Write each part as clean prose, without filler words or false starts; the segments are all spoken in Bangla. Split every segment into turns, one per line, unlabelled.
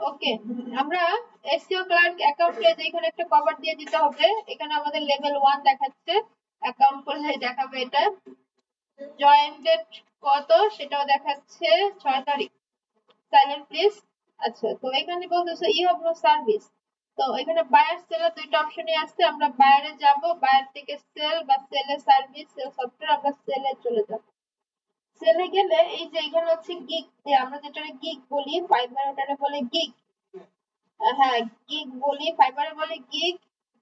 ওকে, আমরা এসইও ক্লার্ক অ্যাকাউন্টে এখানে একটা কভার দিয়ে দিতে হবে। এখানে আমাদের লেভেল 1 দেখাচ্ছে, অ্যাকাউন্ট করলে দেখাবে এটা। জয়েন ডেট কত সেটাও দেখাচ্ছে 6 তারিখ। Silent please. আচ্ছা, তো এখানে বলতেছে ইউ হ্যাভ নো সার্ভিস। তো এখানে বায়ার সেলার দুইটা অপশনই আছে, আমরা বায়ারে যাব, বায়ার থেকে সেল বা সেলে সার্ভিস, সেল সফটওয়্যার, আমরা সেলে চলে যাব। সেলে গেলে এই যে এখানে হচ্ছে গিগ, যে আমরা যেটা গিগ বলি, ফাইবার ওটারে বলে গিগ। হ্যাঁ, গিগ বলি, ফাইবারে বলে গিগ,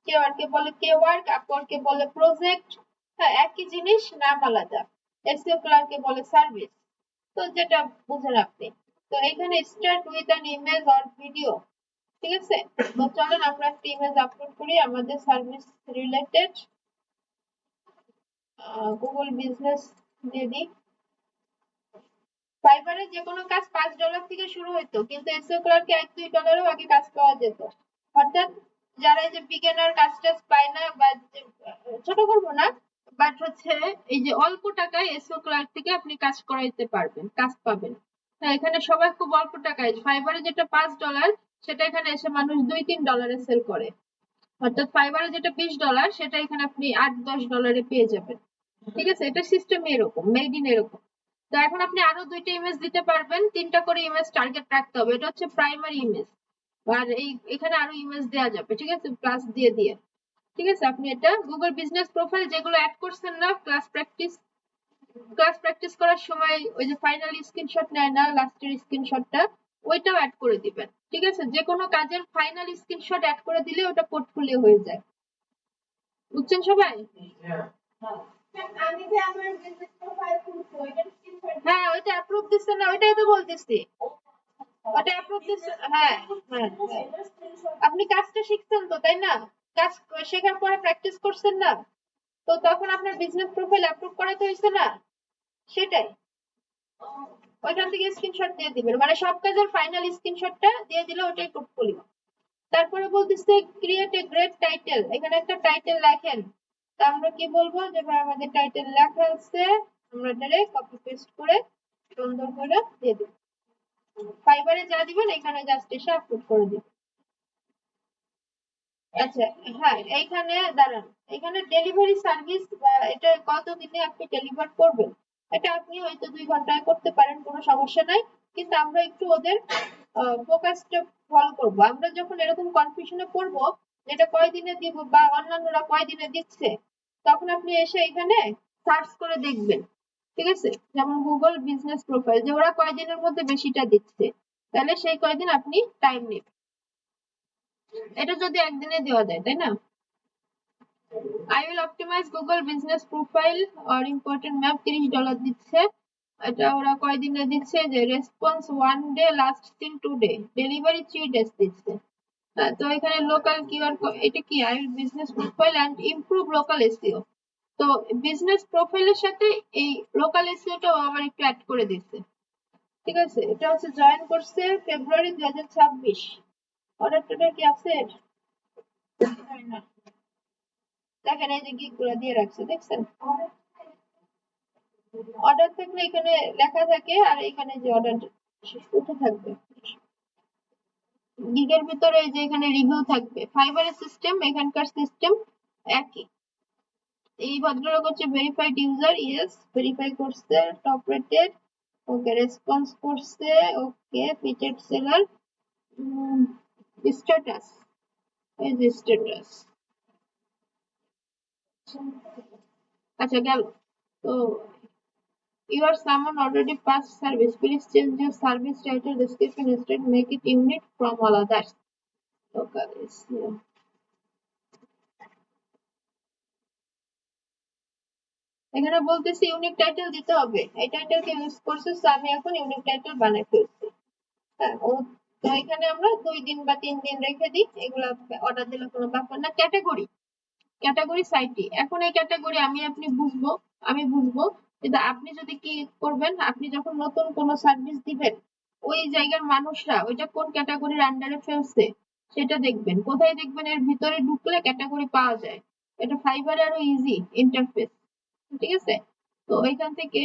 কেওয়ার্কে বলে কেওয়ার্ক, আপওয়ার্কে বলে প্রজেক্ট। হ্যাঁ, একই জিনিস, নাম আলাদা। এসইও ক্লার্কে বলে সার্ভিস। তো যেটা বুঝেন আপনি। তো এখানে start with an image or video, ঠিক আছে। তো চলেন আমরা একটা ইমেজ আপলোড করি আমাদের সার্ভিস রিলেটেড। গুগল বিজনেস দিয়ে দিই। ফাইবারে যে কোনো কাজ $5 থেকে শুরু হইতো, কিন্তু এসইও ক্লার্কে $1-2 আগে কাজ পাওয়া যেত। অর্থাৎ যারা এই যে বিগিনার কাজ টাজ পায় না, বা ছোট করবো না, বাট হচ্ছে এই যে অল্প টাকায় এসইও ক্লার্ক থেকে আপনি কাজ করাইতে পারবেন, কাজ পাবেন। হ্যাঁ, এখানে সবাই খুব অল্প টাকায়, ফাইবারে যেটা $5 সেটা এখানে এসে মানুষ $2-3 সেল করে। অর্থাৎ ফাইবারে যেটা $20 সেটা এখানে আপনি $8-10 পেয়ে যাবেন। ঠিক আছে, এটা সিস্টেম এরকম, মেড ইন এরকম। তো এখন আপনি আরো 2টা ইমেজ দিতে পারবেন, 3টা করে ইমেজ টার্গেট রাখতে হবে। এটা হচ্ছে প্রাইমারি ইমেজ, আর এখানে আরো ইমেজ দেওয়া যাবে, ঠিক আছে, প্লাস দিয়ে দিয়ে। ঠিক আছে, আপনি এটা গুগল বিজনেস প্রোফাইল যেগুলো অ্যাড করছেন না, ক্লাস প্র্যাকটিস করার সময় ওই যে ফাইনাল স্ক্রিনশট নেয় না, লাস্টের স্ক্রিনশটটা, ওইটাও অ্যাড করে দিবেন। ঠিক আছে, যে কোনো কাজের ফাইনাল স্ক্রিনশট অ্যাড করে দিলে ওটা পোর্টফোলিও হয়ে যায়। বুঝছেন সবাই? হ্যাঁ, ওইটা অ্যাপ্রুভ দিচ্ছে না, ওইটাই তো বলতেছি। ওটা অ্যাপ্রুভ দিচ্ছে, হ্যাঁ হ্যাঁ হ্যাঁ। আপনি কাজটা শিখছেন তো, তাই না? কাজ শেখার পরে প্র্যাকটিস করছেন না, তো তখন আপনার বিজনেস প্রোফাইল অ্যাপ্রুভ করাইতে হয়েছে না, সেটাই। ওইখান থেকে স্ক্রিনশট দিয়ে দিবেন, মানে সব কাজের ফাইনাল স্ক্রিনশটটা দিয়ে দিলে ওটাই পোর্টফোলিও। তারপরে বলতেছে ক্রিয়েট এ গ্রেট টাইটেল, এখানে একটা টাইটেল লেখেন। তা আমরা কি বলবো, যে ভাই আমাদের টাইটেল লেখা আছে, আমরা এটারে কপি পেস্ট করে সুন্দর করে দিয়ে দিব। ফাইবারে যা দিবেন এখানে জাস্ট এসে আপলোড করে দিবেন। আচ্ছা, হ্যাঁ, এইখানে দাঁড়ান, এখানে ডেলিভারি সার্ভিস, এটা কতদিনে আপনি ডেলিভার করবেন, এটা আপনি হয়তো 2 ঘন্টায় করতে পারেন, কোনো সমস্যা নাই। কিন্তু আমরা একটু ওদের ফোকাসটা ফলো করব। আমরা যখন এরকম কনফিউশনে পড়বো যেটা কয়দিনে দিব বা অন্যান্যরা কয়দিনে দিচ্ছে, তখন আপনি এসে এখানে সার্চ করে দেখবেন। ঠিক আছে, যেমন গুগল বিজনেস প্রোফাইল, যে ওরা কয়দিনের মধ্যে বেশিটা দিচ্ছে, তাহলে সেই কয়দিন আপনি টাইম নেবেন। এটা যদি একদিনে দেওয়া যায়, তাই না? I will optimize Google business profile or important map, $30 দিচ্ছে। এটা ওরা কয়দিনে দিচ্ছে, যে রেসপন্স 1 day, last seen 2 day, delivery 3 days দিচ্ছে। তো এখানে লোকাল কিওয়ার্ড, এটা কি I will business profile and improve local SEO. তো বিজনেস প্রোফাইলের সাথে এই লোকাল এসইওটাও আবার একটু অ্যাড করে দিচ্ছে। ঠিক আছে, এটা হচ্ছে জয়েন করছে ফেব্রুয়ারি 2026। অর্ডার টোডার কি আছে? দেখেন এই যে গিগ গুলা দিয়ে রাখছে, দেখছেন? অর্ডার থাকলে এখানে লেখা থাকে, আর এখানে যে অর্ডার উঠে থাকবে। গিগের ভিতরে এই যে এখানে রিভিউ থাকবে। ফাইবারের সিস্টেম, এখানকার সিস্টেম একই। এই ভদ্রলোক হচ্ছে ভেরিফাইড ইউজার, ইয়েস ভেরিফাই করছে, টপ রেটেড, ওকে রেসপন্স করছে, ওকে ফিটেড সেলার, স্ট্যাটাস, এই যে স্ট্যাটাস। আচ্ছা, গেল। তো your someone already passed service, please change your service title description instead, make it unique from all others. Local SEO. এখানে বলতেছি ইউনিক টাইটেল দিতে হবে, এই টাইটেলকে ইউজ করছিস, তো আমি এখন ইউনিক টাইটেল বানাই ফেলছি। হ্যাঁ, ও তো এখানে আমরা 2 দিন বা 3 দিন রেখে দিই, এগুলা অর্ডার দিলে কোনো ব্যাপার না। ক্যাটাগরি, ক্যাটাগরি সাইটে, এখন এই ক্যাটাগরি আমি বুঝবো, কিন্তু আপনি যদি কি করবেন, আপনি যখন নতুন কোনো সার্ভিস দিবেন, ওই জায়গার মানুষরা ওইটা কোন ক্যাটাগরির আন্ডারে ফেলছে সেটা দেখবেন। কোথায় দেখবেন, এর ভিতরে ঢুকলে ক্যাটাগরি পাওয়া যায়। এটা ফাইবারে আরো ইজি ইন্টারফেস। ঠিক আছে, তো এখান থেকে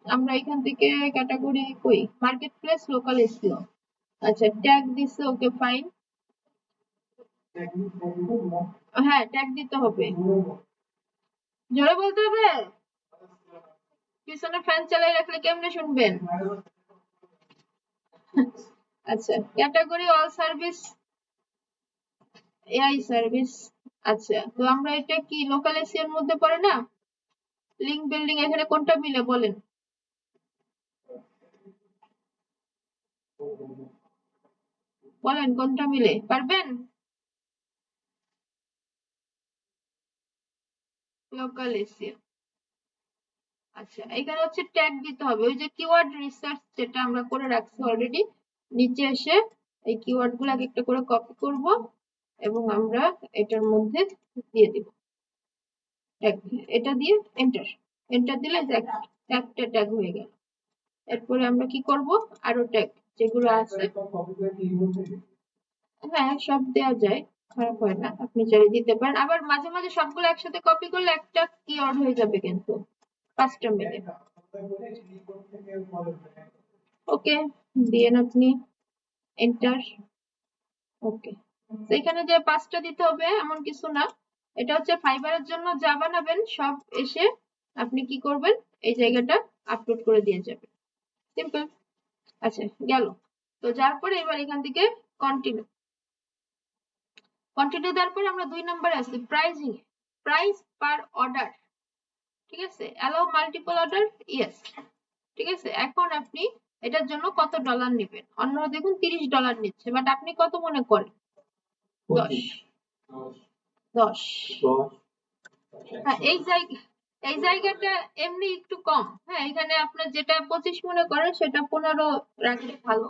আমরা এখান থেকে ক্যাটাগরি কই, মার্কেট প্লেস, লোকাল এসইও। আচ্ছা ট্যাগ দিছে, ওকে ফাইন। হ্যাঁ ট্যাগ দিতে হবে, জোরে বলতে হবে। পিছনে ফ্যান চালিয়ে রাখলে কেমনে শুনবেন? আচ্ছা category all service, AI service. আচ্ছা তো আমরা এটা কি লোকাল এসিওর মধ্যে পড়ে না? লিংক বিল্ডিং এখানে কোনটা মিলে বলেন? বলেন কোনটা মিলে, পারবেন? Local SEO. আচ্ছা এখানে হচ্ছে ট্যাগ দিতে হবে, ওই যে কিওয়ার্ড রিসার্চ যেটা আমরা করে রাখছি অলরেডি, নিচে এসে এই কিওয়ার্ড গুলো একটা করে কপি করব এবং আমরা এটার মধ্যে দিয়ে দিব ট্যাগ, এটা দিয়ে এন্টার, এন্টার দিলে একটা ট্যাগ হয়ে গেল। এরপরে আমরা কি করব, আরো ট্যাগ যেগুলো আছে, হ্যাঁ সব দেওয়া যায়, খারাপ হয় না, আপনি চাইলে দিতে পারেন। আবার মাঝে মাঝে সবগুলো একসাথে কপি করলে একটা কিওয়ার্ড হয়ে যাবে কিন্তু, পাঁচটা মিলে। ওকে দিয়েন আপনি এন্টার। ওকে এখানে যে পাঁচটা দিতে হবে এমন কিছু না, এটা হচ্ছে ফাইবারের জন্য যা বানাবেন সব এসে আপনি কি করবেন, এই জায়গাটা আপলোড করে দিয়ে যাবেন, সিম্পল। আচ্ছা গেল, তো যার পরে এবার এখান থেকে কন্টিনিউ, কন্টিনিউ দেওয়ার পরে আমরা 2 নম্বরে আসি প্রাইজিং, প্রাইস পার অর্ডার, ঠিক আছে, অ্যালাউ মাল্টিপল অর্ডার, ইয়েস, ঠিক আছে। এখন আপনি এটার জন্য কত ডলার নেবেন, অন্যরা দেখুন $30 নিচ্ছে, বাট আপনি কত মনে করেন? 10, 10। হ্যাঁ এই জায়গাটা এমনি একটু কম, হ্যাঁ এখানে আপনার যেটা 25 মনে করেন সেটা 15 রাখলে ভালো,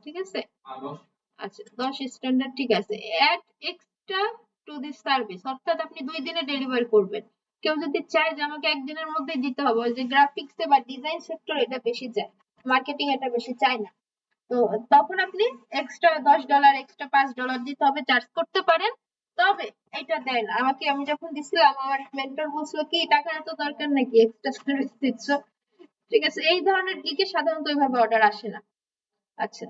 ঠিক আছে। আচ্ছা 10 স্ট্যান্ডার্ড, ঠিক আছে। Add extra to this service, অর্থাৎ আপনি 2 দিনে ডেলিভারি করবেন। কেউ যদি চায় যে আমাকে একদিনের মধ্যে দিতে হবে, ওই যে গ্রাফিক্সে বা ডিজাইন সেক্টর এটা বেশি চায়, মার্কেটিং এটা বেশি চায় না, তো তখন আপনি এক্সট্রা $10 এক্সট্রা $5 দিতে হবে, চার্জ করতে পারেন। তবে এটা দেন আমাকে, আমি যখন দিছিলাম আমার মেন্টর বলছিল কি টাকার এত দরকার নাকি, এক্সট্রা সার্ভিস দিচ্ছ, ঠিক আছে। এই ধরনের গিগে সাধারণত এইভাবে অর্ডার আসে না। আচ্ছা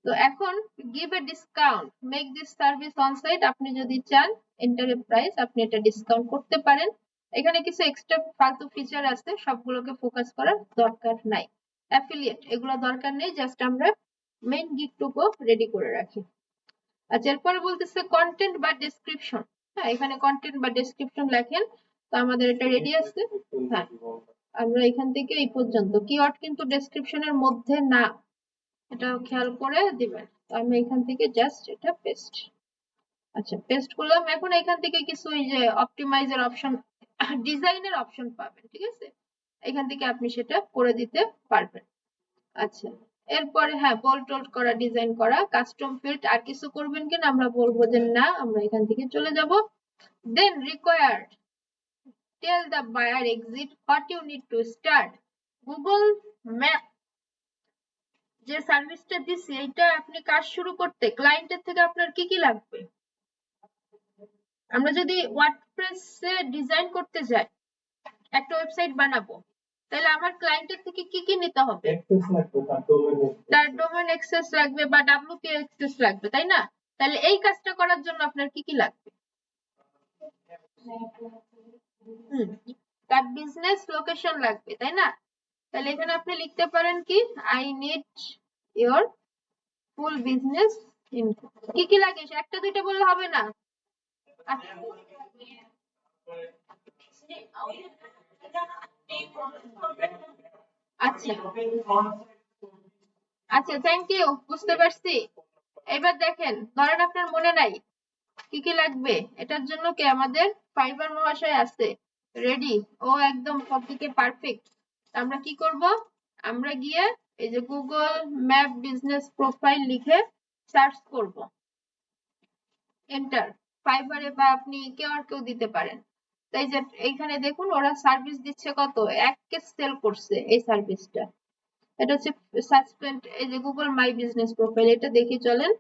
তো এখন give a discount, make this service on site, আপনি যদি চান এন্টার এ প্রাইস, আপনি এটা ডিসকাউন্ট করতে পারেন। এখানে কিছু এক্সট্রা ফালতু ফিচার আছে, সবগুলোকে ফোকাস করার দরকার নাই। অ্যাফিলিয়েট এগুলো দরকার নেই, জাস্ট আমরা মেইন গিগটুকু রেডি করে রাখি। আচ্ছা এরপরে বলতেছে কন্টেন্ট বা ডেসক্রিপশন, হ্যাঁ এখানে কন্টেন্ট বা ডেসক্রিপশন লেখেন, তো আমাদের এটা রেডি আছে। হ্যাঁ আমরা এখান থেকে এই পর্যন্ত, কিওয়ার্ড কিন্তু ডেসক্রিপশনের মধ্যে না, এটা খেয়াল করে দিবেন। তো আমি এখান থেকে জাস্ট এটা পেস্ট, আচ্ছা পেস্ট করলাম। এখন এখান থেকে কিছু এই যে অপটিমাইজের অপশন, ডিজাইনের অপশন পাবেন, ঠিক আছে, এখান থেকে আপনি সেটা করে দিতে পারবেন। আচ্ছা এরপরে হ্যাঁ বোল্ড টোল্ড করা, ডিজাইন করা, কাস্টম ফিল্ড, আর কিছু করবেন কিনা আমরা বলবো যে না, আমরা এখান থেকে চলে যাব। Then required, tell the buyer exit what you need to start, Google map যে সার্ভিসটা দিছি এইটা আপনি কাজ শুরু করতে ক্লায়েন্টের থেকে আপনার কি কি লাগবে। আমরা যদি ওয়ার্ডপ্রেসে ডিজাইন করতে যাই, একটা ওয়েবসাইট বানাবো, তাহলে আমার ক্লায়েন্টের থেকে কি কি নিতে হবে? তার ডোমেন অ্যাক্সেস লাগবে বা ডব্লিউপি অ্যাক্সেস লাগবে, তাই না? তাহলে এই কাজটা করার জন্য আপনার কি কি লাগবে? তার বিজনেস লোকেশন লাগবে, তাই না? তাহলে এখানে আপনি লিখতে পারেন কি, I need your full business info. কি কি লাগে একটা দুইটা বললে হবে না। আচ্ছা আচ্ছা থ্যাংক ইউ, বুঝতে পারছি। এবার দেখেন ধরেন আপনার মনে নাই কি কি লাগবে, এটার জন্য কি আমাদের ফাইবার মহাশয় আছে রেডি, ও একদম সবদিকে পারফেক্ট। আমরা কি করব, আমরা গিয়ে এই যে গুগল ম্যাপ বিজনেস প্রোফাইল লিখে সার্চ করব, এন্টার, ফাইবারে বা আপনি কেউ আর কেউ দিতে পারেন। তাই যে এইখানে দেখুন ওরা সার্ভিস দিচ্ছে কত, 1K সেল করছে এই সার্ভিসটা, এটা হচ্ছে সাসপেন্ড, এই যে গুগল মাই বিজনেস প্রোফাইল, এটা দেখি চলেন,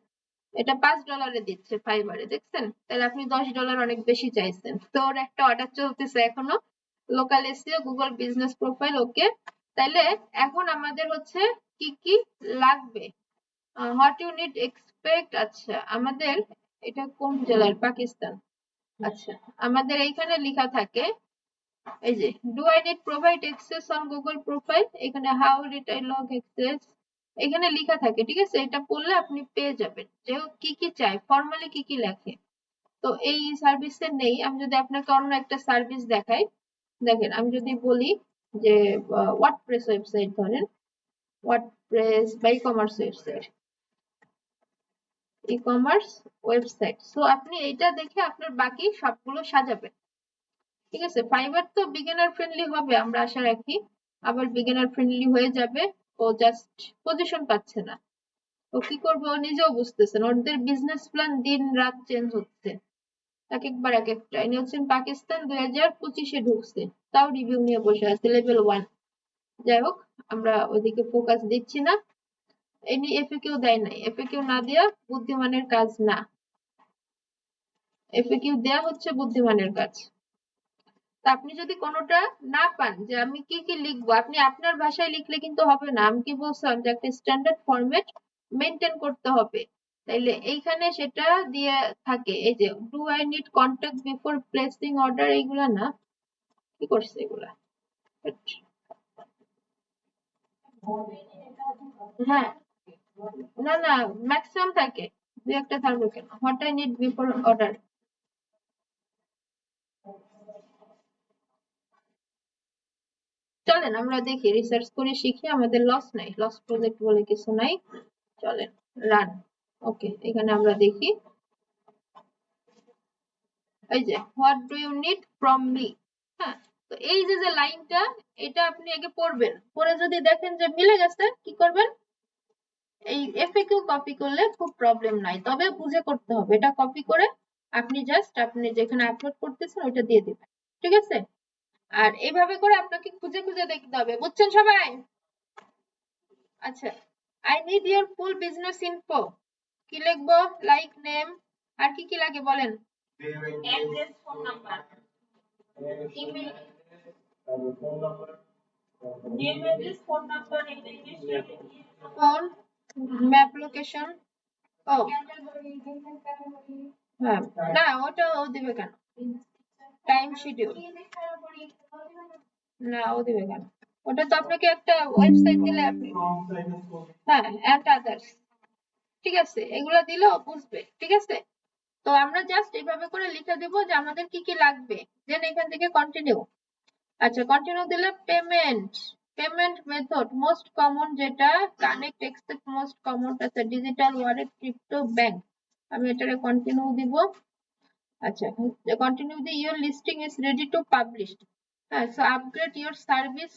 এটা $5 দিচ্ছে ফাইবারে, দেখছেন? তাহলে আপনি $10 অনেক বেশি চাইছেন, তো ওর একটা অর্ডার চলতেছে এখনো, local SEO Google business profile, okay. তাইলে এখন আমাদের হচ্ছে কি কি লাগবে, হোয়াট ইউ নিড এক্সপেক্ট। আচ্ছা আমাদের এটা কোন জেলার, পাকিস্তান। আচ্ছা আমাদের এইখানে লেখা থাকে এই যে do I need provide access on Google profile, এখানে how did I log access এখানে লেখা থাকে, ঠিক আছে। এটা পড়লে আপনি পেয়ে যাবেন যে ও কি কি চায়, ফর্মালি কি কি লেখে। তো এই সার্ভিসে নেই। আমি যদি আপনাকে অন্য একটা সার্ভিস দেখাই, দেখেন আমি যদি বলি যে ওয়ার্ডপ্রেস ওয়েবসাইট, ধরেন ওয়ার্ডপ্রেস বা e commerce website, e commerce website. So আপনি এটা দেখে আপনার বাকি সবগুলো সাজাবেন, ঠিক আছে। ফাইবার তো বিগিনার ফ্রেন্ডলি হবে আমরা আশা রাখি, আবার বিগিনার ফ্রেন্ডলি হয়ে যাবে। ও জাস্ট পজিশন পাচ্ছে না, ও কি করবে ও নিজেও বুঝতেছে না, ওদের বিজনেস প্ল্যান দিন রাত চেঞ্জ হচ্ছে এক একবার এক একটা। ইনি হচ্ছেন পাকিস্তান, 2025-এ ঢুকছে, তাও রিভিউ নিয়ে বসে আছে লেভেল 1। যাই হোক আমরা ওইদিকে ফোকাস দিচ্ছি না। এমনি এফএকিউ দেয় নাই, এফএকিউ না দেয়া বুদ্ধিমানের কাজ না, এফএকিউ দেয়া হচ্ছে বুদ্ধিমানের কাজ। তা আপনি যদি কোনোটা না পান যে আমি কি কি লিখবো, আপনি আপনার ভাষায় লিখলে কিন্তু হবে না। আমি কি বলছিলাম যে একটা স্ট্যান্ডার্ড ফরম্যাট মেনটেন করতে হবে, তাইলে এইখানে সেটা দিয়ে থাকে। এই যে do I need contact before placing order, এইগুলা না, কি করছে এগুলা। হ্যাঁ না না, ম্যাক্সিমাম থাকে, দুই একটা থাকবে কেন। What I need before order, চলেন আমরা দেখি, রিসার্চ করে শিখি, আমাদের লস নাই, লস প্রজেক্ট বলে কিছু নাই। চলেন রান। ওকে এখানে আমরা দেখি এই যে what do you need from me. হ্যাঁ, তো এই যে যে লাইনটা, এটা আপনি আগে পড়বেন, পড়ে যদি দেখেন যে মিলে গেছে কি করবেন, এই এফএকিউ কপি করলে খুব প্রবলেম নাই, তবে বুঝে করতে হবে। এটা কপি করে আপনি জাস্ট আপনি যেখানে আপলোড করতেছেন ওইটা দিয়ে দিবেন, ঠিক আছে। আর এইভাবে করে আপনাকে খুঁজে খুঁজে দেখতে হবে, বুঝছেন সবাই। আচ্ছা I need your full business info, কি লিখবো, লাইক নেম, আর কি কি লাগে বলেন। Address, phone number, email, name, address, phone number, এটা ইংলিশ, ফোন, ম্যাপ লোকেশন। ও হ্যাঁ, না ওটা ও দিবে কেন, টাইম শিডিউল, না ও দিবে কেন, ওটা তো আপনাকে একটা ওয়েবসাইট দিলে আপনি, হ্যাঁ এন্ড আদার্স, ঠিক আছে, এগুলো দিলে ও বুঝবে, ঠিক আছে। তো আমরা জাস্ট এইভাবে করে লিখে দিব যে আমাদের কি কি লাগবে, দেন এখান থেকে কন্টিনিউ। আচ্ছা কন্টিনিউ দিলে payment, payment method most common যেটা, কানেক্ট এক্সেপ্ট মোস্ট কমন আছে, ডিজিটাল ওয়ালেট, ক্রিপ্টো, ব্যাংক। আমি এটারে কন্টিনিউ দিব। আচ্ছা কন্টিনিউ দি your listing is ready to publish. হ্যাঁ, so upgrade your service,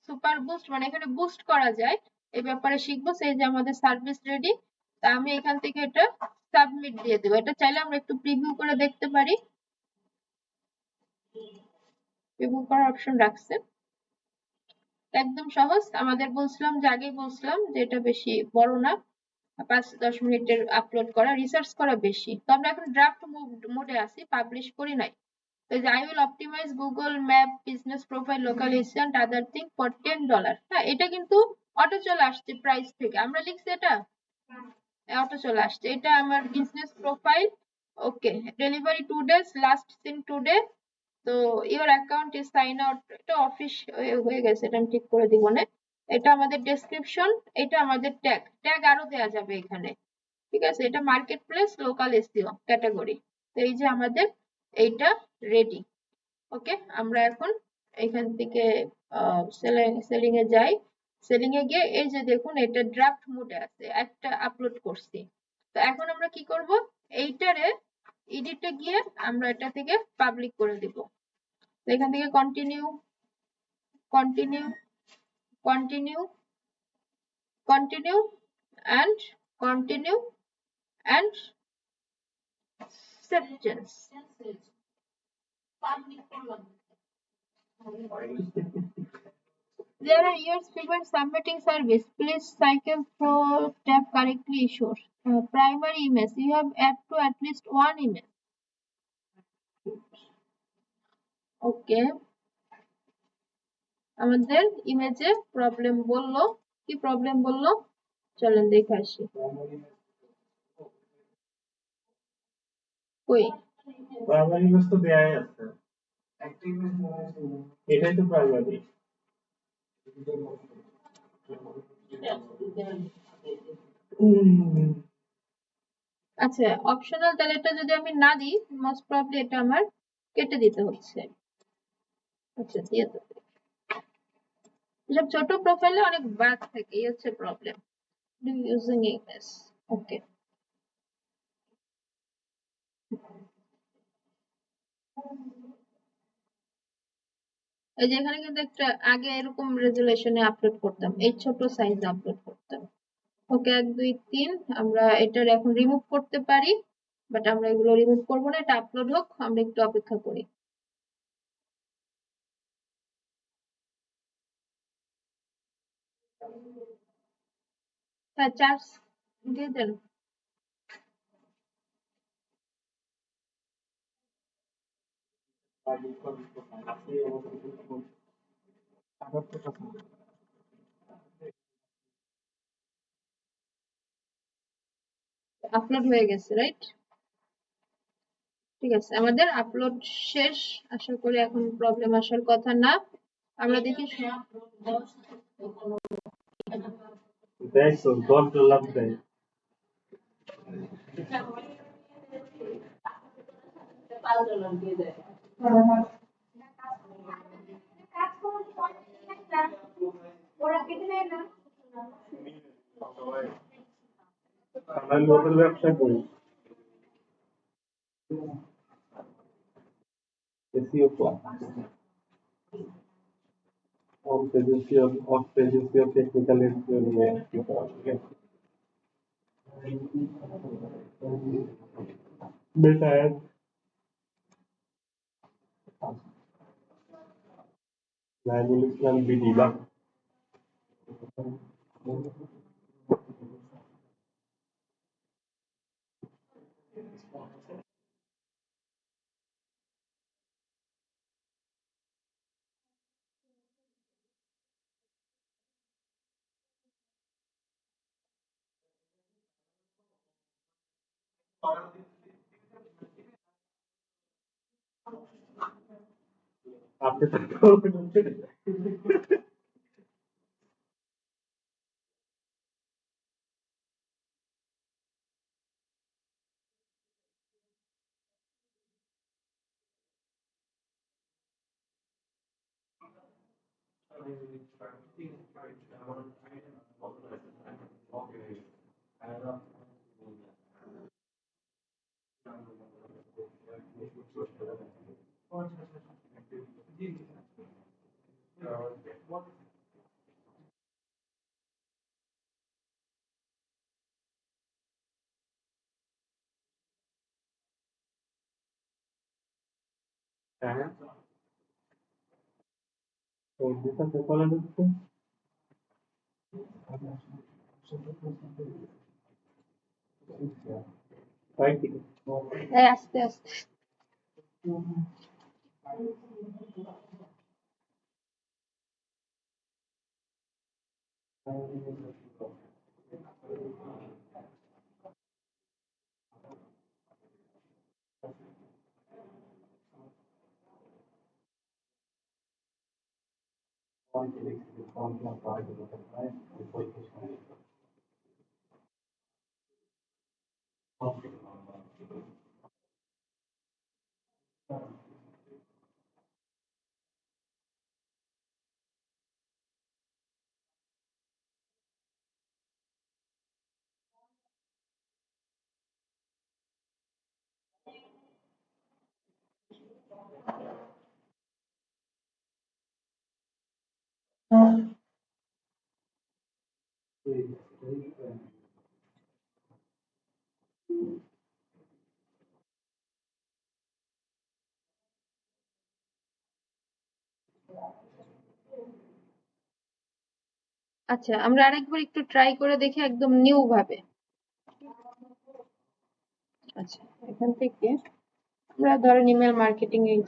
super boost মানে এখানে বুস্ট করা যায় এই ব্যাপারে শিখবো। সেই যে আমাদের সার্ভিস রেডি, তা আমি এখান থেকে এটা সাবমিট দিয়ে দেবো। এটা চাইলে আমরা একটু প্রিভিউ করে দেখতে পারি, প্রিভিউ করার অপশন রাখছে। একদম সহজ, আমাদের বলছিলাম যে আগেই বলছিলাম যে এটা বেশি বড় না, 5-10 মিনিটের আপলোড করা, রিসার্চ করা বেশি। তো আমরা এখন ড্রাফট মোডে আছি, পাবলিশ করি নাই। তো I will optimize Google Map business profile localization and other thing for $10। হ্যাঁ এটা কিন্তু অটো চলে আসছে প্রাইস থেকে, আমরা লিখছি এটা অটো চলে আসছে। এটা আমার business profile, okay delivery 2 days, last seen today. তো your account is sign out, এটা অফিস হয়ে গেছে, এটা আমি ঠিক করে দিব না। এটা আমাদের ডেসক্রিপশন, এটা আমাদের ট্যাগ, ট্যাগ আরো দেয়া যাবে এখানে, ঠিক আছে। এটা market place, local SEO category. তো এই যে আমাদের এইটা রেডি। ওকে আমরা এখন এখান থেকে সেলিং এ যাই। সেলিং এ গিয়ে এই যে দেখুন এটা ড্রাফট মোডে আছে, একটা আপলোড করছি। তো এখন আমরা কি করব, এইটারে এডিটে গিয়ে আমরা এটা থেকে পাবলিক করে দিব। তো এখান থেকে continue, continue, continue, continue and continue and sentence. There are years before submitting service. Please cycle through tab correctly issued. Primary image. You have to at least one image. Okay. আমাদের ইমেজে প্রবলেম বললো, কি প্রবলেম বললো, চলেন দেখে আসি কই
প্রাইমারি ইমেজ তো দেয়াই আছে, এটাই তো প্রাইমারি।
আচ্ছা অপশনাল, তাহলে এটা যদি আমি না দিই মোস্ট প্রবাবলি এটা আমার কেটে দিতে হচ্ছে। আচ্ছা দিয়ে তো এসব ছোট প্রোফাইলে অনেক বাগ থাকে, এই হচ্ছে প্রবলেম। ইউজিং ইমেজ, ওকে। এই যে এখানে কিন্তু একটা আগে এরকম রেজুলেশনে আপলোড করতাম, এই ছোট সাইজে আপলোড করতাম। ওকে 1 2 3 আমরা এটার এখন রিমুভ করতে পারি, বাট আমরা এগুলো রিমুভ করবো না, এটা আপলোড হোক, আমরা একটু অপেক্ষা করি। হ্যাঁ চার্জ দিয়ে দেন। আপলোড হয়ে গেছে রাইট? ঠিক আছে, আমাদের আপলোড শেষ। আশা করি এখন প্রবলেম আসার কথা না। আমরা দেখি
দেয় তো $10 দেয়। আমরা লোকের ব্যবসা করি, SEO class, on page SEO, off page SEO, technical SEO নিয়ে কি করা লাগে। বেটা নাইমুল ইসলাম বিডি বা আপনি হ্যাঁ তো দুটো পেপারে ঢুকছে তাই কি
আস্তে আস্তে। আচ্ছা আমরা আরেকবার একটু ট্রাই করে দেখি একদম নিউ ভাবে। আচ্ছা এখান থেকে আমরা ধরেন ইমেল মার্কেটিং এর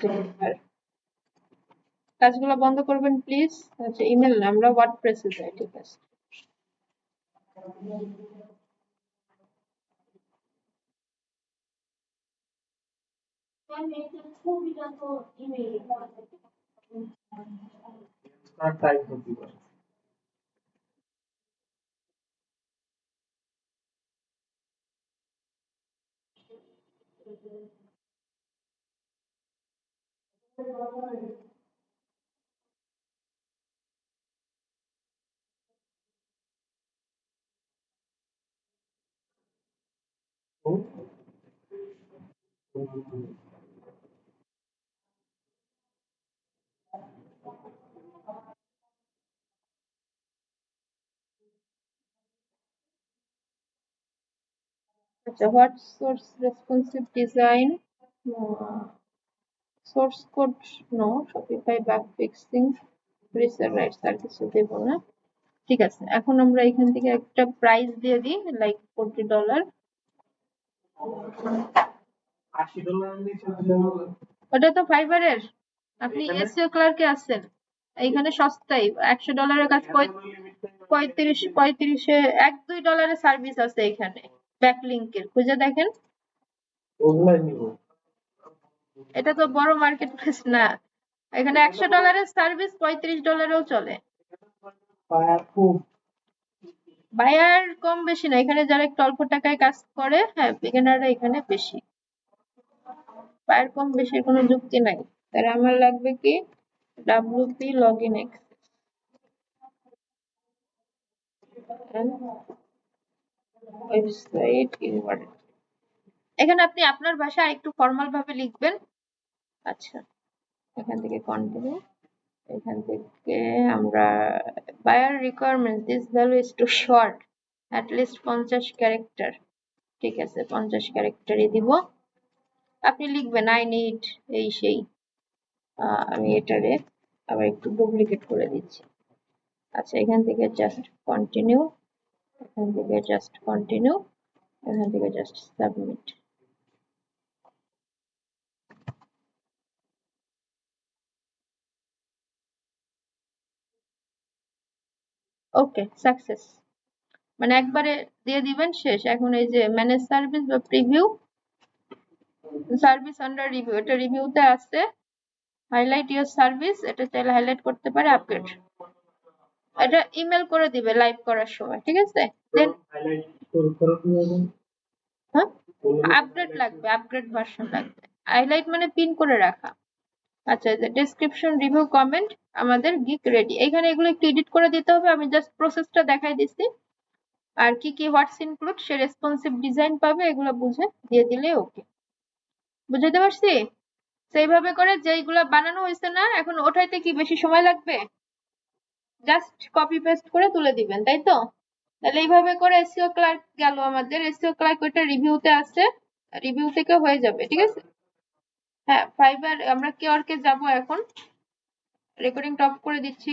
কাজগুলো বন্ধ করবেন প্লিজ। আচ্ছা ইমেল না, আমরা ওয়ার্ডপ্রেসে যাই, ঠিক আছে।
আর টাইম হতে পারে।
আচ্ছা, what source responsive design, source code no, Shopify bug fixing, resell rights, আর কিছু দেব না। ঠিক আছে, এখন আমরা এখান থেকে একটা প্রাইস দিয়ে দিই, লাইক $40।
$80
ওটা তো ফাইবারের, আপনি এসইও ক্লার্কে আছেন, এইখানে সস্তায় $100 কাজ 35 $1-2 সার্ভিস আছে এখানে, ব্যাকলিংকের খুঁজে দেখেন।
ওগুলাই নিব।
এটা তো বড় মার্কেট প্লেস না, এখানে $100 সার্ভিস $35 চলে। বায়ার কম বেশি না, এখানে যারা একটু অল্প টাকায় কাজ করে, হ্যাঁ বিগিনাররা এখানে বেশি, বায়ার কম বেশির কোনো যুক্তি নাই। তাহলে আমার লাগবে কি WP login access, website URL. এখানে আপনি আপনার ভাষায় একটু ফর্মাল ভাবে লিখবেন। আচ্ছা, এখান থেকে কন্টিনিউ, এখান থেকে আমরা buyer requirement, this value is too short, at least 50 character. ঠিক আছে, 50 ক্যারেক্টারই দিব। আপনি লিখবেন আই নিড এই সেই, আমি এটারে আবার একটু ডুপ্লিকেট করে দিচ্ছি। আচ্ছা, এখান থেকে জাস্ট কন্টিনিউ, এখান থেকে জাস্ট কন্টিনিউ, এখান থেকে জাস্ট সাবমিট। ওকে, সাকসেস, মানে একবারে দিয়ে দিবেন, শেষ। এখন এই যে ম্যানেজ সার্ভিস বা প্রিভিউ, সার্ভিস আন্ডার রিভিউ, এটা রিভিউতে আছে। হাইলাইট ইউর সার্ভিস, এটা চাইলে হাইলাইট করতে পারে। আপগ্রেড, এটা ইমেল করে দিবে লাইভ করার সময়, ঠিক আছে। দেন হ্যাঁ, আপগ্রেড লাগবে, আপগ্রেড ভার্সন লাগবে। হাইলাইট মানে পিন করে রাখা। আচ্ছা, এই যে ডেসক্রিপশন, রিভিউ, কমেন্ট, আমাদের গিক রেডি। এখানে এগুলো একটু এডিট করে দিতে হবে, আমি জাস্ট প্রসেসটা দেখাই দিচ্ছি। আর কি কি হোয়াটস ইনক্লুড, সে রেসপন্সিভ ডিজাইন পাবে, এগুলো বুঝে দিয়ে দিলে ওকে। বুঝাতে পারছি? সেইভাবে করে যেইগুলা বানানো হয়েছে না, এখন ওঠাইতে কি বেশি সময় লাগবে? জাস্ট কপি পেস্ট করে তুলে দিবেন, তাই তো? তাহলে এইভাবে করে এসইও ক্লার্ক গেল আমাদের, এসইও ক্লার্ক ওইটা রিভিউতে আছে, রিভিউ থেকে হয়ে যাবে, ঠিক আছে। হ্যাঁ, ফাইবার আমরা কিওরকে যাব এখন, রেকর্ডিং টপ করে দিচ্ছি।